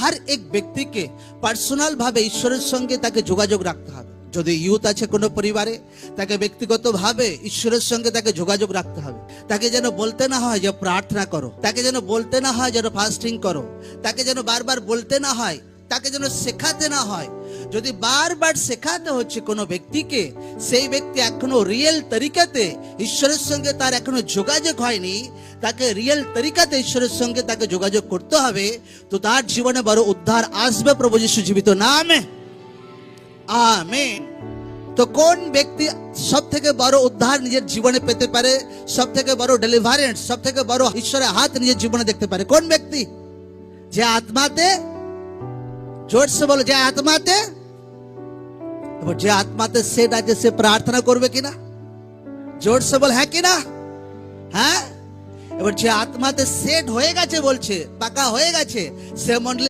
हर एक व्यक्ति के पर्सनल भावे ईश्वरेर संगे ताके जोगाजोग राखते हबे। যদি ইউথ আছে কোনো পরিবারে, তাকে ব্যক্তিগতভাবে ঈশ্বরের সঙ্গে তাকে যোগাযোগ রাখতে হবে। তাকে যেন বলতে না হয় যে প্রার্থনা করো, তাকে যেন বলতে না হয় যেন ফাস্টিং করো, তাকে যেন বারবার বলতে না হয়, তাকে যেন শেখাতে না হয়। যদি বারবার শেখাতে হচ্ছে কোনো ব্যক্তিকে, সেই ব্যক্তি এখনো রিয়েল তরিকাতে ঈশ্বরের সঙ্গে তার এখনো যোগাযোগ হয়নি, তাকে রিয়েল তরিকাতে ঈশ্বরের সঙ্গে তাকে যোগাযোগ করতে হবে, তো তার জীবনে বড় উদ্ধার আসবে প্রভু যিশু জীবিত নামে। আমেন। তো কোন ব্যক্তি সব থেকে বড় উদ্ধার নিজের জীবনে পেতে পারে, সব থেকে বড় ডেলিভারেন্স, সব থেকে বড় ঈশ্বরের হাত নিজের জীবনে দেখতে পারে? কোন ব্যক্তি? যে আত্মাতে, জোর সে বলো, যে আত্মাতে, এবার যে আত্মাতে সেট আছে সে প্রার্থনা করবে কিনা? জোর সে বল হ্যাঁ কিনা? হ্যাঁ। এবার যে আত্মাতে সেট হয়ে গেছে, বলছে পাকা হয়ে গেছে, সে মন্ডলী